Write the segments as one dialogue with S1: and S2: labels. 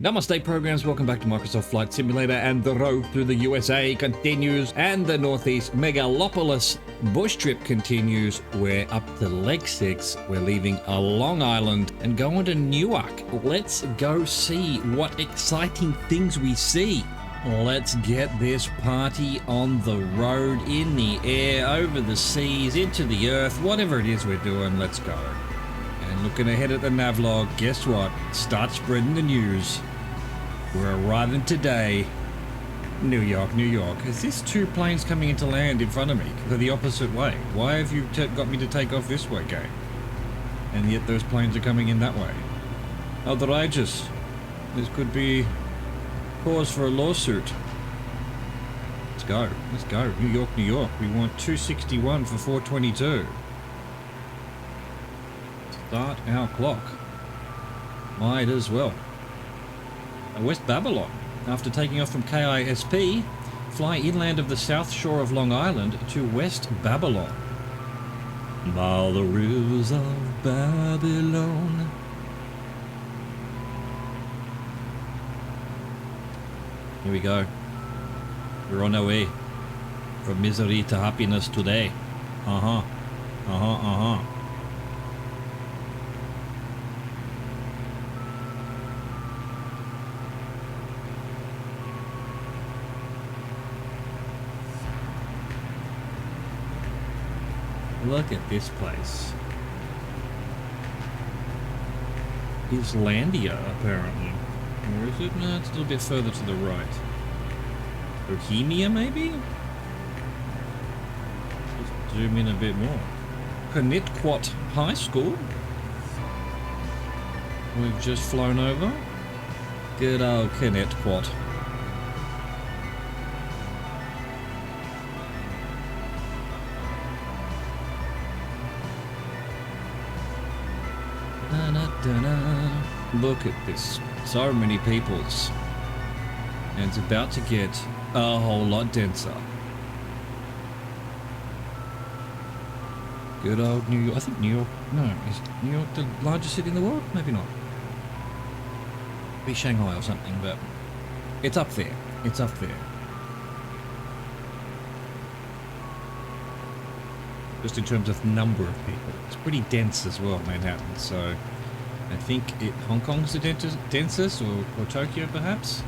S1: Namaste programs, welcome back to Microsoft Flight Simulator, and the Rove through the USA continues, and the Northeast Megalopolis bush trip continues. We're up to Leg 6, we're leaving Long Island and going to Newark. Let's go see what exciting things we see. Let's get this party on the road, in the air, over the seas, into the earth, whatever it is we're doing, let's go. And looking ahead at the navlog, guess what? Start spreading the news. We're arriving today, New York, New York. Is this two planes coming into land in front of me? They're the opposite way. Why have you got me to take off this way, game? And yet those planes are coming in that way. Outrageous. This could be cause for a lawsuit. Let's go. Let's go. New York, New York. We want 261 for 422. Start our clock. Might as well. West Babylon. After taking off from KISP, fly inland of the south shore of Long Island to West Babylon. By the rivers of Babylon. Here we go. We're on our way. From misery to happiness today. Look at this place. Islandia, apparently. Or is it? No, it's a little bit further to the right. Bohemia, maybe? Just zoom in a bit more. Connecticut High School. We've just flown over. Good old Connecticut. Look at this. So many peoples. And it's about to get a whole lot denser. Good old New York. I think New York... No, is New York the largest city in the world? Maybe not. Maybe Shanghai or something, but... It's up there. It's up there. Just in terms of number of people. It's pretty dense as well, Manhattan, so... I think Hong Kong's the densest, or Tokyo perhaps?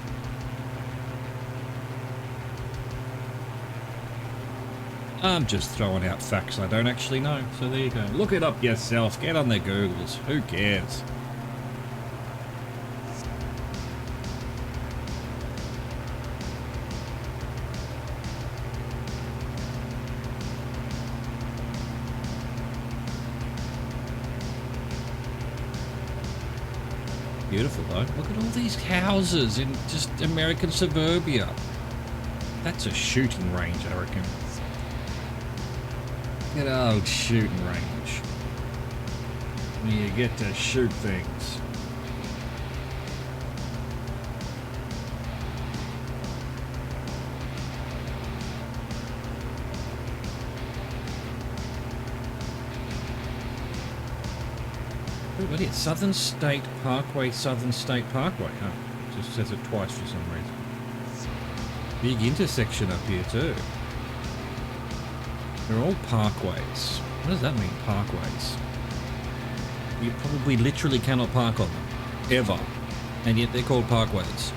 S1: I'm just throwing out facts I don't actually know, so there you go. Look it up yourself, get on the Googles, who cares? Beautiful though. Look at all these houses in just American suburbia. That's a shooting range, I reckon. Good old shooting range. Where you get to shoot things. What is it? Southern State Parkway, Southern State Parkway. Oh, it just says it twice for some reason. Big intersection up here too. They're all parkways. What does that mean, parkways? You probably literally cannot park on them. Ever. And yet they're called parkways.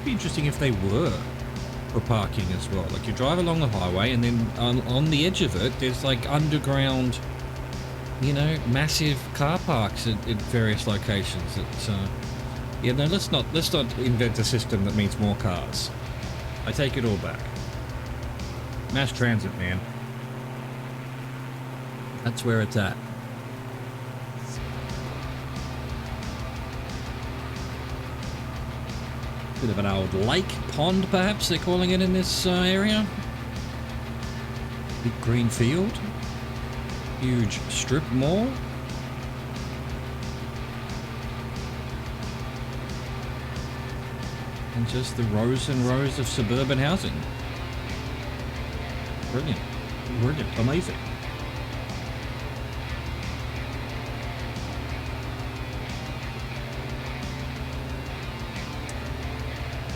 S1: Be interesting if they were for parking as well. Like you drive along the highway and then on the edge of it there's like underground, you know, massive car parks at various locations. That yeah, no, let's not invent a system that means more cars. I take it all back. Mass transit, man. That's where it's at. Bit of an old lake, pond perhaps they're calling it in this area. Big green field. Huge strip mall. And just the rows and rows of suburban housing. Brilliant. Brilliant. Amazing.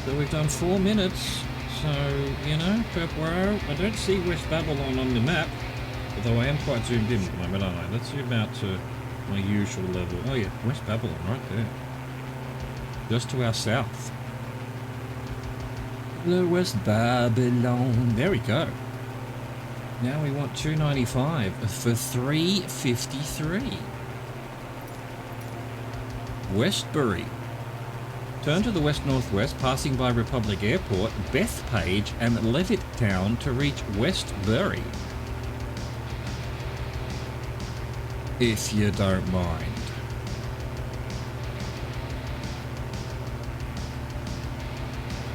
S1: So we've done 4 minutes. So, you know, Purpero, I don't see West Babylon on the map, although I am quite zoomed in at the moment, aren't I? Let's zoom out to my usual level. Oh yeah, West Babylon right there. Just to our south. Hello, West Babylon. There we go. Now we want 295 for 353. Westbury. Turn to the west-northwest, passing by Republic Airport, Bethpage and Levitttown to reach Westbury. If you don't mind.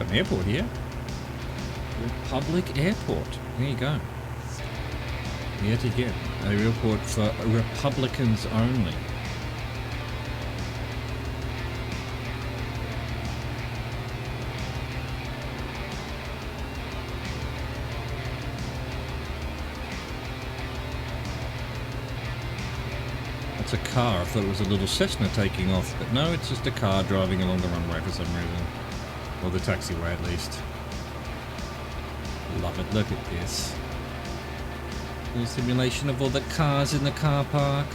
S1: An airport here. Republic Airport. There you go. Yet again, a airport for Republicans only. It's a car. I thought it was a little Cessna taking off, but no, it's just a car driving along the runway for some reason. Or the taxiway at least. Love it. Look at this. Little simulation of all the cars in the car park.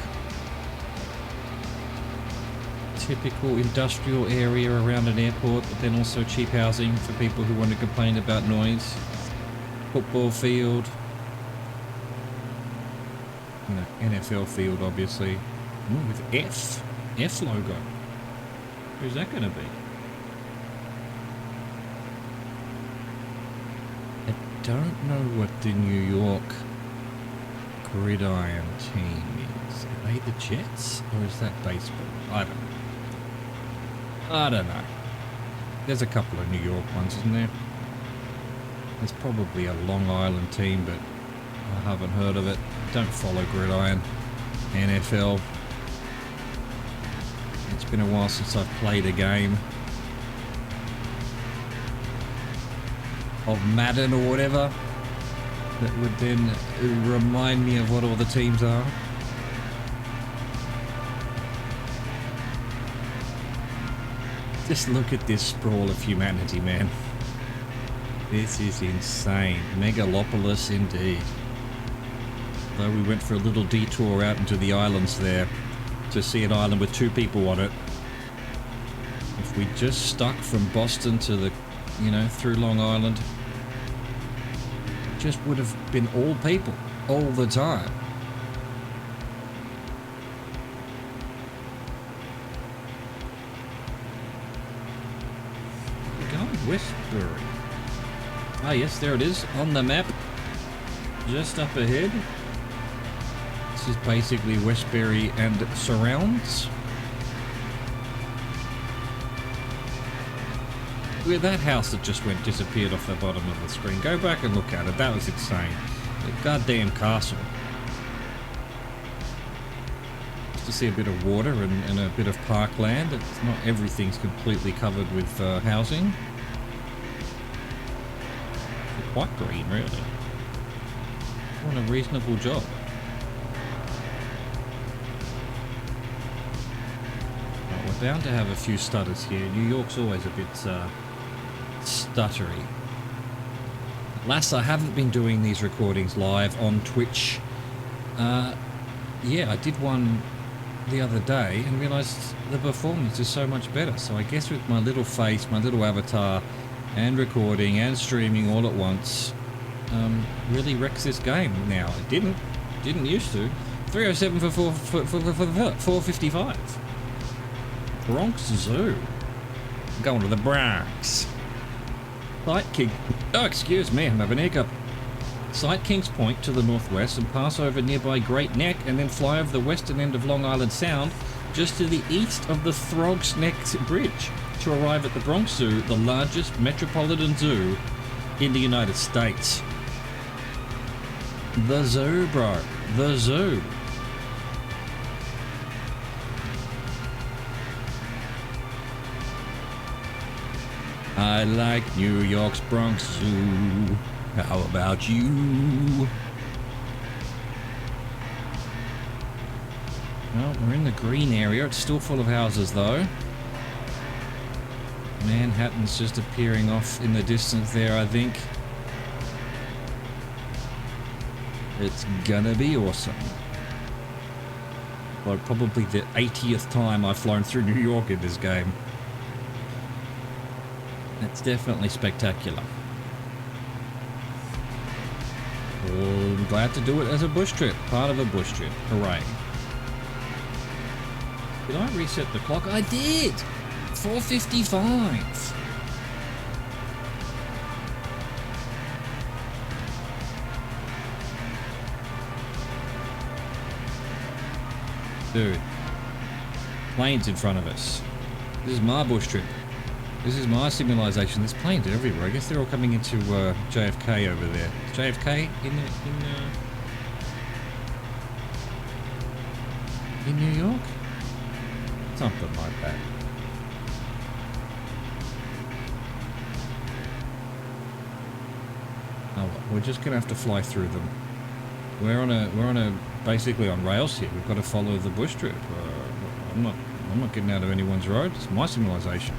S1: Typical industrial area around an airport, but then also cheap housing for people who want to complain about noise. Football field. You know, NFL field, obviously. Ooh, with F logo. Who's that going to be? I don't know what the New York Gridiron team is. Are they the Jets? Or is that baseball? I don't know. There's a couple of New York ones, isn't there? There's probably a Long Island team, but I haven't heard of it. Don't follow Gridiron. NFL. It's been a while since I've played a game of Madden or whatever that would then remind me of what all the teams are. Just look at this sprawl of humanity, man. This is insane. Megalopolis indeed. Though we went for a little detour out into the islands there to see an island with 2 people on it. If we just stuck from Boston to the, you know, through Long Island, it just would have been all people all the time. We're going Westbury. Ah yes, there it is on the map. Just up ahead. This is basically Westbury and surrounds. Look at that house that just disappeared off the bottom of the screen. Go back and look at it. That was insane. The goddamn castle. Just to see a bit of water and a bit of parkland. It's not everything's completely covered with housing. It's quite green, really. Doing a reasonable job. Bound to have a few stutters here. New York's always a bit stuttery. Alas, I haven't been doing these recordings live on Twitch. Yeah, I did one the other day and realised the performance is so much better. So I guess with my little face, my little avatar, and recording and streaming all at once, really wrecks this game now. It didn't used to. 307 for 455. Bronx Zoo. Going to the Bronx. Sight King. Oh, excuse me, I'm having a hiccup. Sight Kings Point to the northwest and pass over nearby Great Neck and then fly over the western end of Long Island Sound just to the east of the Throgs Neck Bridge to arrive at the Bronx Zoo, the largest metropolitan zoo in the United States. The zoo, bro. The zoo. I like New York's Bronx Zoo. How about you? Well, we're in the green area. It's still full of houses, though. Manhattan's just appearing off in the distance there, I think. It's gonna be awesome. Well, probably the 80th time I've flown through New York in this game. It's definitely spectacular. Well, I'm glad to do it as a bush trip. Part of a bush trip. Hooray. Did I reset the clock? I did! 4:55. Dude. Planes in front of us. This is my bush trip. This is my civilization. There's planes everywhere. I guess they're all coming into JFK over there. Is JFK in New York? Something like that. Oh, well, we're just gonna have to fly through them. We're on a basically on rails here. We've got to follow the bush trip. I'm not getting out of anyone's road. It's my civilization.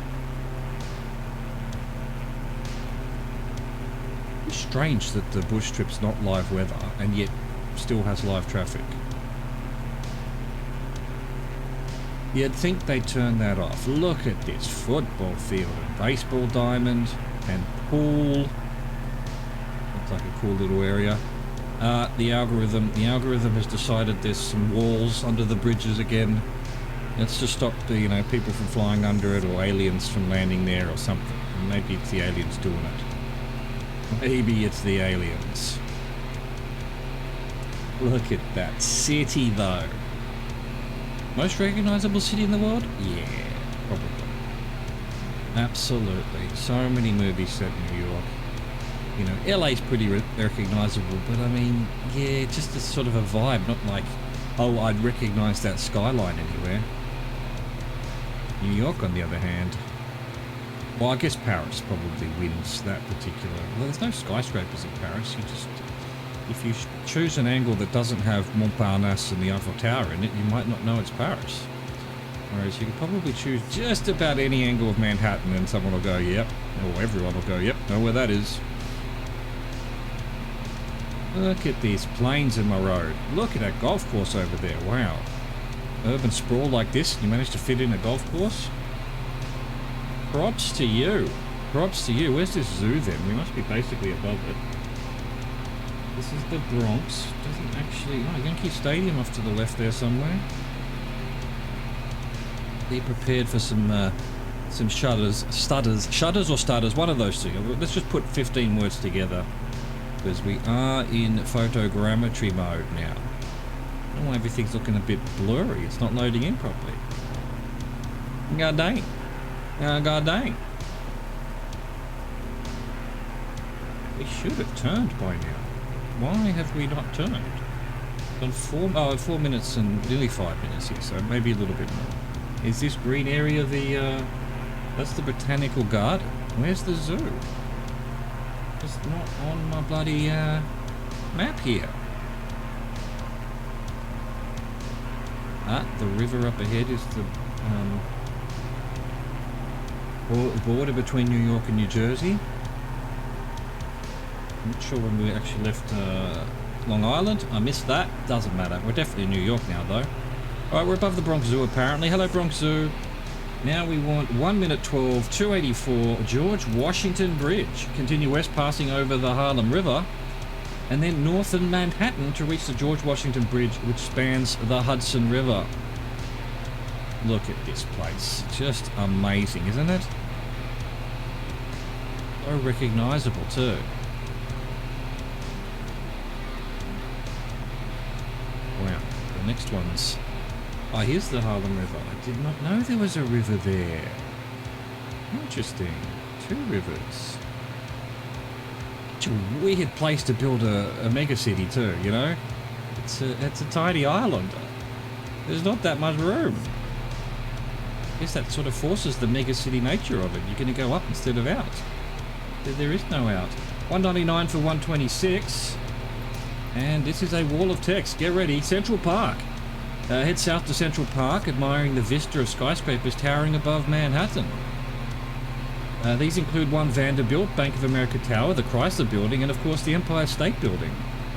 S1: It's strange that the bush trip's not live weather and yet still has live traffic. You'd think they'd turn that off. Look at this football field and baseball diamond and pool. Looks like a cool little area. The algorithm has decided there's some walls under the bridges again. That's to stop the, people from flying under it or aliens from landing there or something. Maybe it's the aliens doing it. Maybe it's the aliens. Look at that city though. Most recognizable city in the world? Yeah, probably. Absolutely. So many movies set in New York. LA's pretty recognizable, but I mean, yeah, just a sort of a vibe, not like, oh, I'd recognize that skyline anywhere. New York, on the other hand, well, I guess Paris probably wins that particular. Well, there's no skyscrapers in Paris. If you choose an angle that doesn't have Montparnasse and the Eiffel Tower in it, you might not know it's Paris. Whereas you can probably choose just about any angle of Manhattan and someone will go, yep, or everyone will go, yep, know where that is. Look at these planes in my road. Look at that golf course over there. Wow. Urban sprawl like this, you managed to fit in a golf course? Props to you. Props to you. Where's this zoo then? We must be basically above it. This is the Bronx. Doesn't actually... Oh, Yankee Stadium off to the left there somewhere. Be prepared for some stutters, or stutters, one of those two. Let's just put 15 words together. Because we are in photogrammetry mode now. I don't know why everything's looking a bit blurry. It's not loading in properly. God dang. God dang. We should have turned by now. Why have we not turned? Done 4 minutes and nearly 5 minutes here, so maybe a little bit more. Is this green area that's the Botanical Garden? Where's the zoo? It's not on my bloody map here. The river up ahead is the border between New York and New Jersey. I'm not sure when we actually left Long Island. I missed that. Doesn't matter. We're definitely in New York now, though. Alright, we're above the Bronx Zoo, apparently. Hello, Bronx Zoo. Now we want 1 minute 12, 284, George Washington Bridge. Continue west, passing over the Harlem River. And then north in Manhattan to reach the George Washington Bridge, which spans the Hudson River. Look at this place. Just amazing, isn't it? So recognizable, too. Wow. The next one's... Oh, here's the Harlem River. I did not know there was a river there. Interesting. 2 rivers. Such a weird place to build a mega city too, you know? It's a tiny island. There's not that much room. I guess that sort of forces the mega city nature of it. You're going to go up instead of out. There is no out. $1.99 for 126. And this is a wall of text. Get ready. Central Park. Head south to Central Park, admiring the vista of skyscrapers towering above Manhattan. These include One Vanderbilt, Bank of America Tower, the Chrysler Building, and of course the Empire State Building.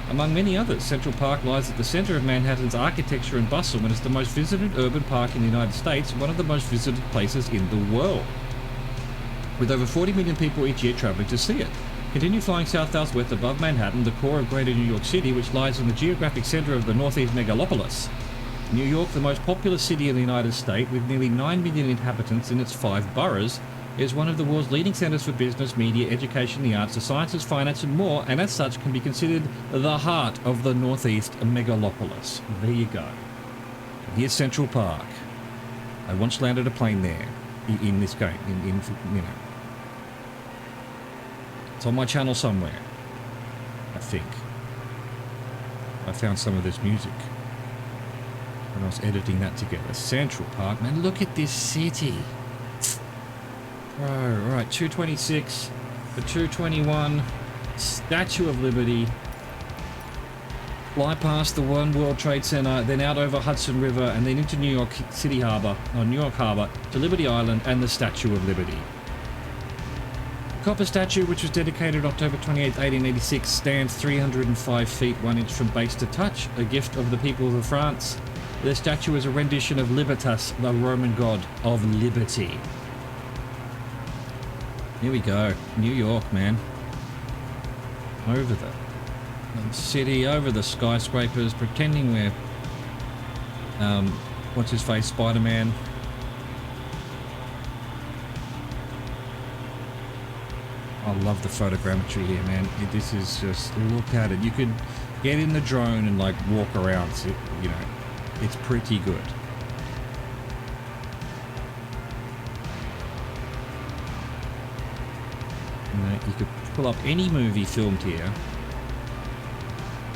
S1: Among many others, Central Park lies at the center of Manhattan's architecture and bustle and is the most visited urban park in the United States, one of the most visited places in the world, with over 40 million people each year traveling to see it. Continue flying south-southwest above Manhattan, the core of Greater New York City, which lies in the geographic center of the Northeast Megalopolis. New York, the most populous city in the United States, with nearly 9 million inhabitants in its 5 boroughs, is one of the world's leading centers for business, media, education, the arts, the sciences, finance, and more, and as such can be considered the heart of the Northeast Megalopolis. There you go. Here's Central Park. I once landed a plane there in this game. You know, it's on my channel somewhere. I think I found some of this music when I was editing that together. Central Park, man. Look at this city. Oh, right, 226 for 221, Statue of Liberty, fly past the One World Trade Center, then out over Hudson River, and then into New York City Harbor, or New York Harbor, to Liberty Island and the Statue of Liberty. The copper statue, which was dedicated October 28, 1886, stands 305 feet 1 inch from base to touch, a gift of the people of France. The statue is a rendition of Libertas, the Roman god of liberty. Here we go. New York, man. Over the city, over the skyscrapers, pretending we're, what's his face, Spider-Man. I love the photogrammetry here, man. This is just, look at it. You could get in the drone and like walk around, you know, it's pretty good. You could pull up any movie filmed here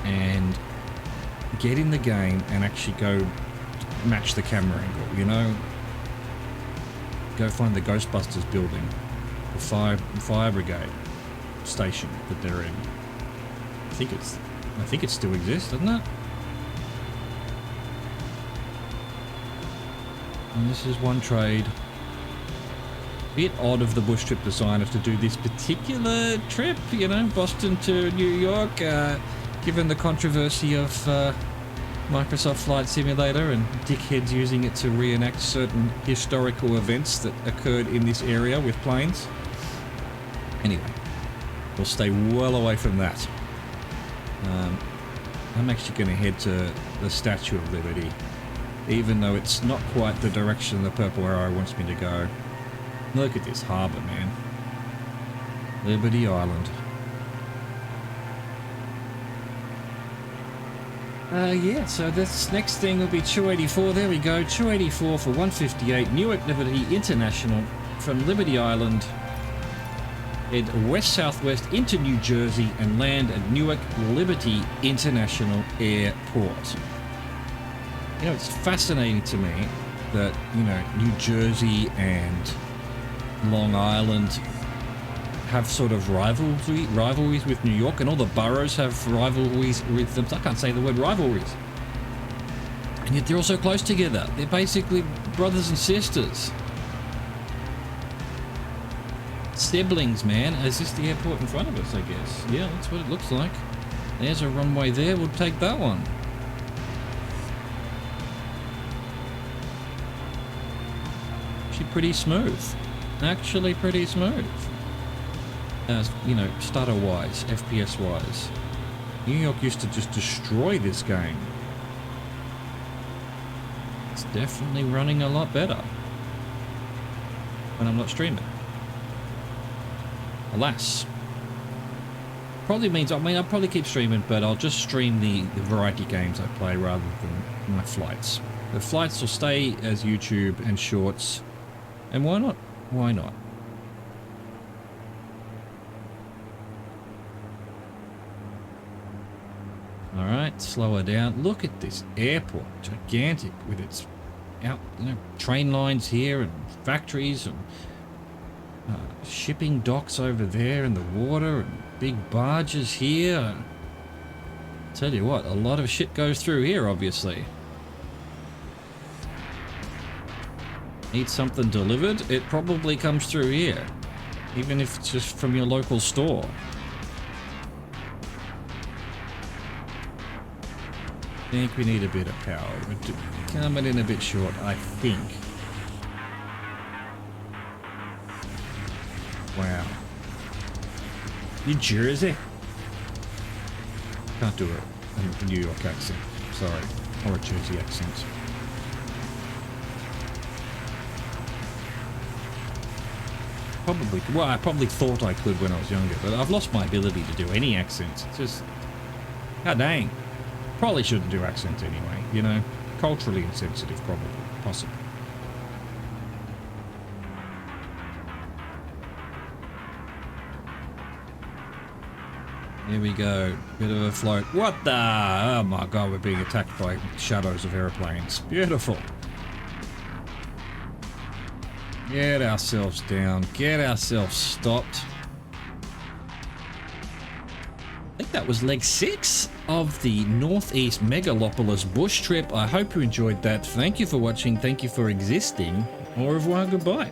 S1: and get in the game and actually go match the camera angle, you know? Go find the Ghostbusters building, the fire brigade station that they're in. I think it still exists, doesn't it? And this is one trade. Bit odd of the bush trip designers to do this particular trip, you know, Boston to New York, given the controversy of Microsoft Flight Simulator and dickheads using it to reenact certain historical events that occurred in this area with planes. Anyway, we'll stay well away from that. I'm actually going to head to the Statue of Liberty, even though it's not quite the direction the purple arrow wants me to go. Look at this harbour, man. Liberty Island. Yeah, so this next thing will be 284. There we go, 284 for 158. Newark Liberty International from Liberty Island. Head west-southwest into New Jersey and land at Newark Liberty International Airport. You know, it's fascinating to me that, you know, New Jersey and Long Island have sort of rivalries with New York, and all the boroughs have rivalries with them. I can't say the word rivalries. And yet they're all so close together. They're basically brothers and sisters. Siblings, man. Is this the airport in front of us, I guess? Yeah, that's what it looks like. There's a runway there. We'll take that one. Actually pretty smooth. Actually pretty smooth. You know, stutter-wise, FPS-wise. New York used to just destroy this game. It's definitely running a lot better when I'm not streaming. Alas. Probably means, I mean, I'll probably keep streaming, but I'll just stream the variety games I play rather than my flights. The flights will stay as YouTube and shorts. And why not? Why not? Alright, slow her down. Look at this airport. Gigantic with its train lines here and factories and shipping docks over there in the water and big barges here. Tell you what, a lot of shit goes through here, obviously. Need something delivered? It probably comes through here. Even if it's just from your local store. I think we need a bit of power. We're coming in a bit short, I think. Wow. New Jersey? Can't do a New York accent. Sorry. Or a Jersey accent. Probably. Well, I probably thought I could when I was younger, but I've lost my ability to do any accents. It's just... God dang. Probably shouldn't do accents anyway, you know? Culturally insensitive, probably. Possibly. Here we go. Bit of a float. What the? Oh my god, we're being attacked by shadows of airplanes. Beautiful. Get ourselves down. Get ourselves stopped. I think that was leg 6 of the Northeast Megalopolis bush trip. I hope you enjoyed that. Thank you for watching. Thank you for existing. Au revoir, goodbye.